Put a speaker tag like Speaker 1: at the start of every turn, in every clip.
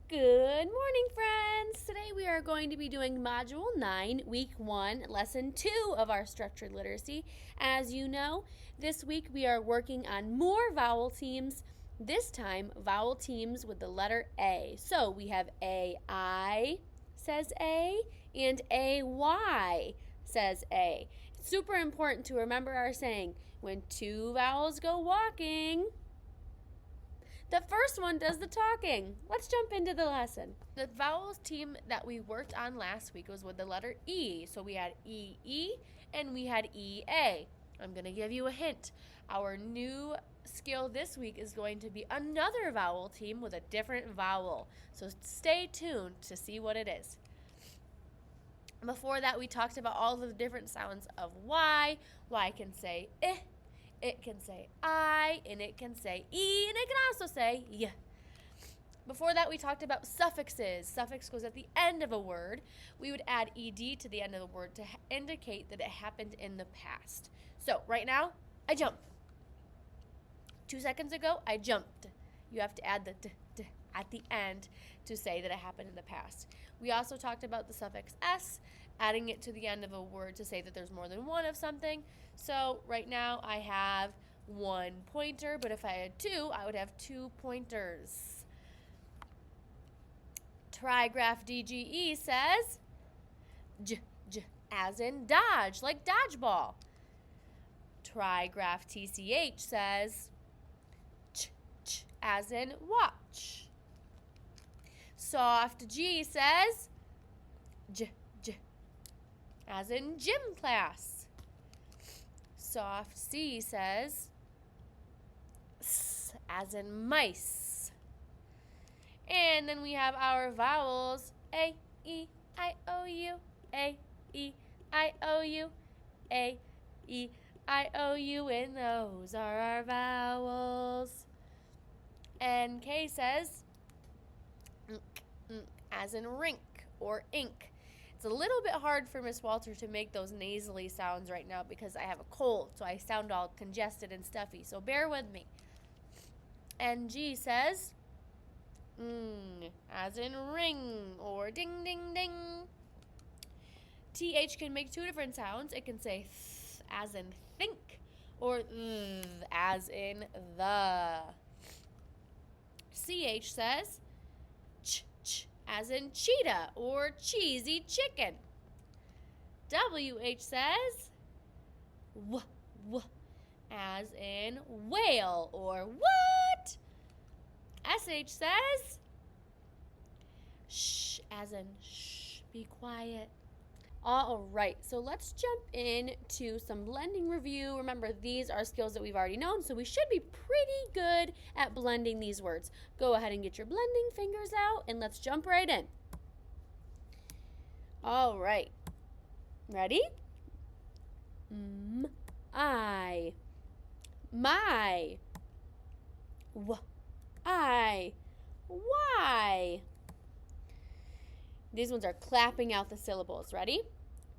Speaker 1: Good morning, friends! Today we are going to be doing Module 9, Week 1, Lesson 2 of our Structured Literacy. As you know, this week we are working on more vowel teams, this time vowel teams with the letter A. So we have A-I says A and A-Y says A. It's super important to remember our saying, when two vowels go walking, the first one does the talking. Let's jump into the lesson. The vowels team that we worked on last week was with the letter E. So we had E-E and we had E-A. I'm going to give you a hint. Our new skill this week is going to be another vowel team with a different vowel. So stay tuned to see what it is. Before that, we talked about all the different sounds of Y. Y can say eh. It can say I, and it can say E, and it can also say Y. Before that, we talked about suffixes. Suffix goes at the end of a word. We would add ed to the end of the word to indicate that it happened in the past. So right now, I jump. 2 seconds ago, I jumped. You have to add the d at the end to say that it happened in the past. We also talked about the suffix s, adding it to the end of a word to say that there's more than one of something. So right now I have 1 pointer, but if I had 2, I would have 2 pointers. Trigraph DGE says j, as in dodge, like dodgeball. Trigraph TCH says ch, as in watch. Soft G says j, as in gym class. Soft C says s, as in mice. And then we have our vowels A, E, I, O, U, A, E, I, O, U, A, E, I, O, U, and those are our vowels. And K says as in rink or ink. It's a little bit hard for Miss Walter to make those nasally sounds right now because I have a cold, so I sound all congested and stuffy, so bear with me. And G says as in ring or ding ding ding. TH can make 2 different sounds. It can say th as in think or th as in the. CH says ch, as in cheetah or cheesy chicken. WH says w, as in whale or what? SH says sh, as in shh, be quiet. All right, so let's jump into some blending review. Remember, these are skills that we've already known, so we should be pretty good at blending these words. Go ahead and get your blending fingers out, and let's jump right in. All right, ready? I, my, I, why. These ones are clapping out the syllables. Ready?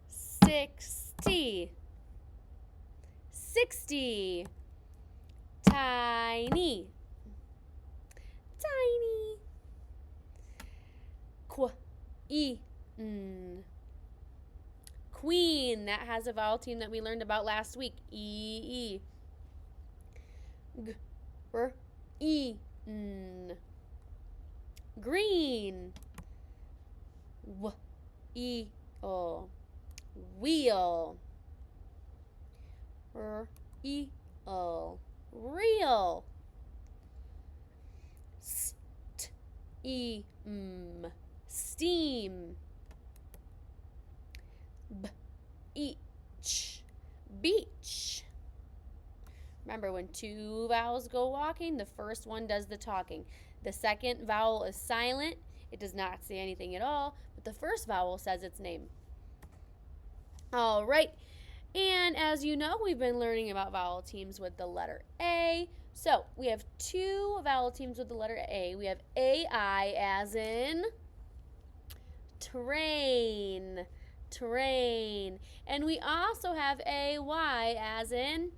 Speaker 1: 60, 60, tiny, tiny, queen. That has a vowel team that we learned about last week. E, green. Wheel. Real. Steam. Beach. Remember, when 2 vowels go walking, the first one does the talking. The second vowel is silent. It does not say anything at all, but the first vowel says its name. All right, and as you know, we've been learning about vowel teams with the letter A. So we have 2 vowel teams with the letter A. We have AI as in train, and we also have AY as in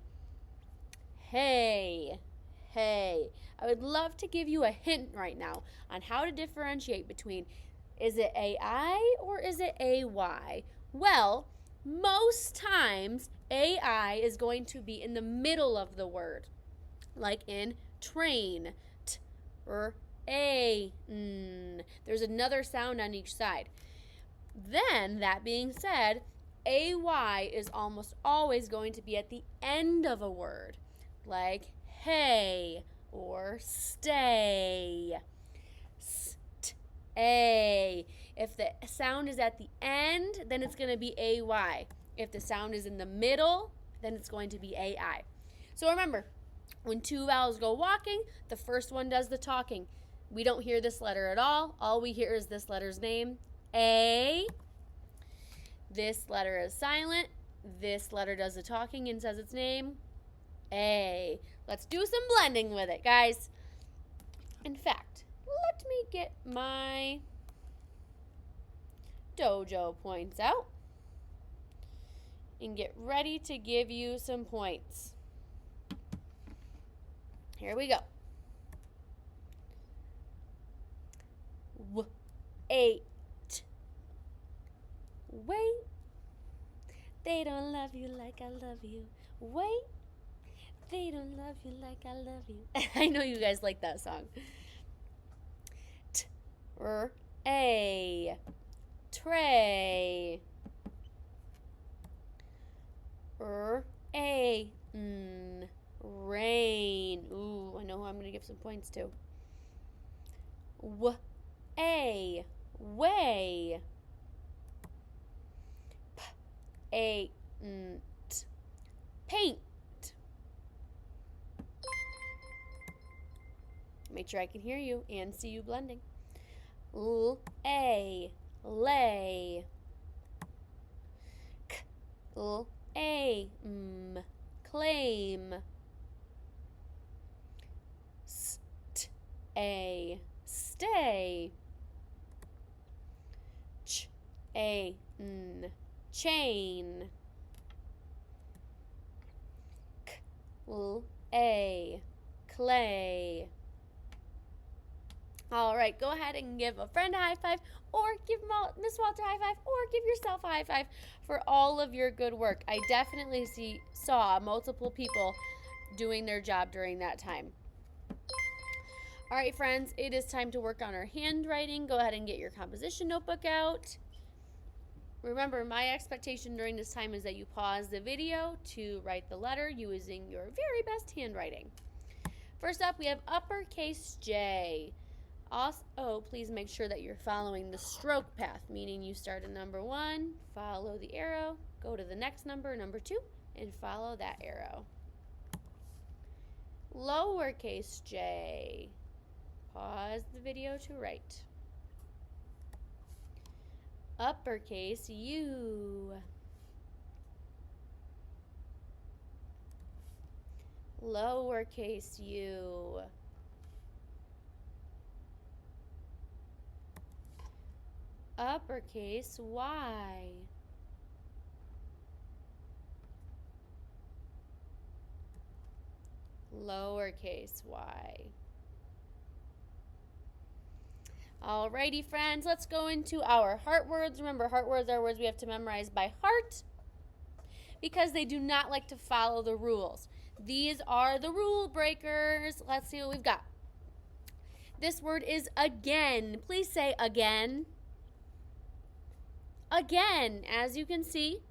Speaker 1: hay, hey. I would love to give you a hint right now on how to differentiate between, is it AI or is it AY? Well, most times AI is going to be in the middle of the word, like in train, t or a. There's another sound on each side. Then, that being said, AY is almost always going to be at the end of a word, like hey or stay. A. If the sound is at the end, then it's going to be AY. If the sound is in the middle, then it's going to be AI. So remember, when two vowels go walking, the first one does the talking. We don't hear this letter at all. All we hear is this letter's name, A. This letter is silent. This letter does the talking and says its name, A. Let's do some blending with it, guys. In fact, let me get my dojo points out and get ready to give you some points. Here we go. Wait. Wait. They don't love you like I love you. Wait. They don't love you like I love you. I know you guys like that song. A. Tray. A. Rain. Ooh, I know who I'm going to give some points to. A. Way. Paint. Make sure I can hear you and see you blending. Lay. Claim. Stay. Chain. Clay. All right, go ahead and give a friend a high five, or give Miss Walter a high five, or give yourself a high five for all of your good work. I definitely saw multiple people doing their job during that time. All right, friends, it is time to work on our handwriting. Go ahead and get your composition notebook out. Remember, my expectation during this time is that you pause the video to write the letter using your very best handwriting. First up, we have uppercase J. Also, please make sure that you're following the stroke path, meaning you start at number 1, follow the arrow, go to the next number, number 2, and follow that arrow. Lowercase j. Pause the video to write. Uppercase U. Lowercase u. Uppercase Y. Lowercase y. Alrighty, friends, let's go into our heart words. Remember, heart words are words we have to memorize by heart because they do not like to follow the rules. These are the rule breakers. Let's see what we've got. This word is again. Please say again. Again, as you can see,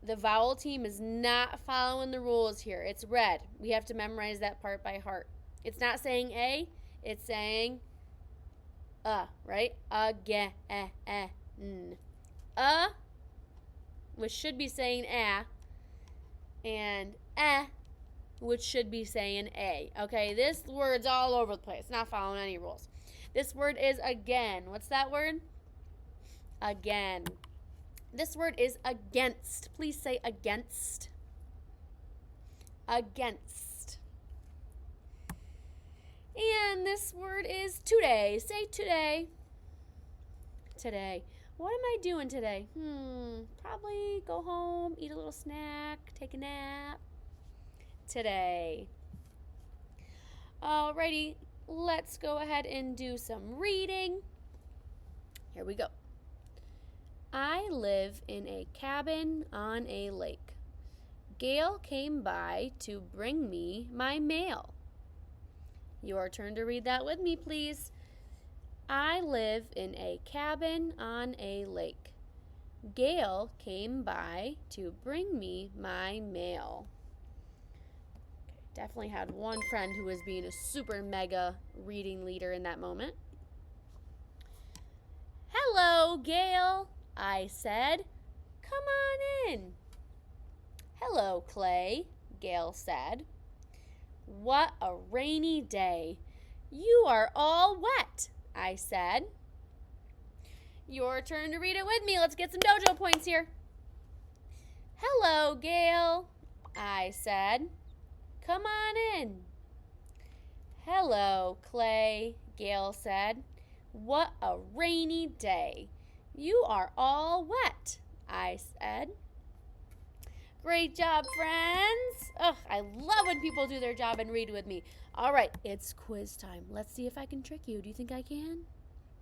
Speaker 1: the vowel team is not following the rules here. It's red. We have to memorize that part by heart. It's not saying A, it's saying right? Again. Which should be saying and which should be saying A. Okay, this word's all over the place, not following any rules. This word is again. What's that word? Again. This word is against. Please say against. Against. And this word is today. Say today. Today. What am I doing today? Probably go home, eat a little snack, take a nap. Today. Alrighty, let's go ahead and do some reading. Here we go. I live in a cabin on a lake. Gail came by to bring me my mail. Your turn to read that with me, please. I live in a cabin on a lake. Gail came by to bring me my mail. Definitely had one friend who was being a super mega reading leader in that moment. Hello, Gail, I said. Come on in. Hello, Clay, Gail said. What a rainy day. You are all wet, I said. Your turn to read it with me. Let's get some dojo points here. Hello, Gail, I said. Come on in. Hello, Clay, Gail said. What a rainy day. You are all wet, I said. Great job, friends. Ugh, I love when people do their job and read with me. All right, it's quiz time. Let's see if I can trick you. Do you think I can?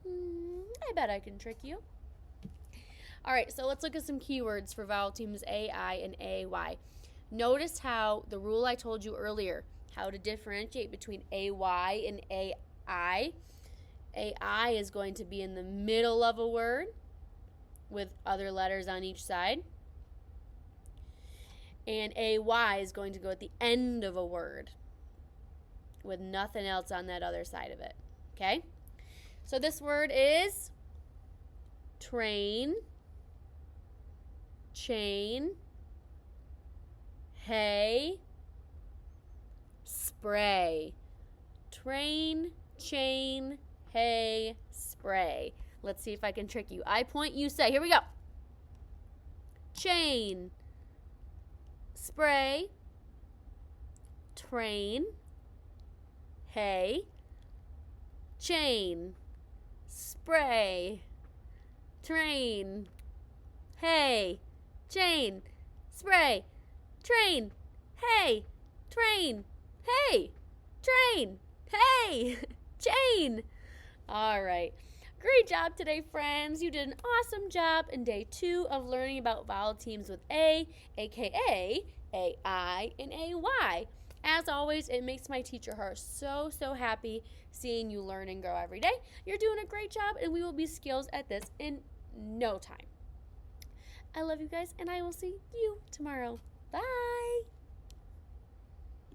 Speaker 1: I bet I can trick you. All right, so let's look at some keywords for vowel teams A, I, and AY. Notice how the rule I told you earlier, how to differentiate between AY and AI. AI is going to be in the middle of a word with other letters on each side. And AY is going to go at the end of a word with nothing else on that other side of it. Okay? So this word is train, chain, hay, spray. Train, chain, hay, spray. Let's see if I can trick you. I point, you say. Here we go. Chain, spray, train, hay, chain, spray, train, hay, chain, spray, train, hay, train, hay, train, hay, chain. All right. Great job today, friends. You did an awesome job in day 2 of learning about vowel teams with A, aka AI, and AY. As always, it makes my teacher heart so happy seeing you learn and grow every day. You're doing a great job, and we will be skills at this in no time. I love you guys, and I will see you tomorrow. Bye.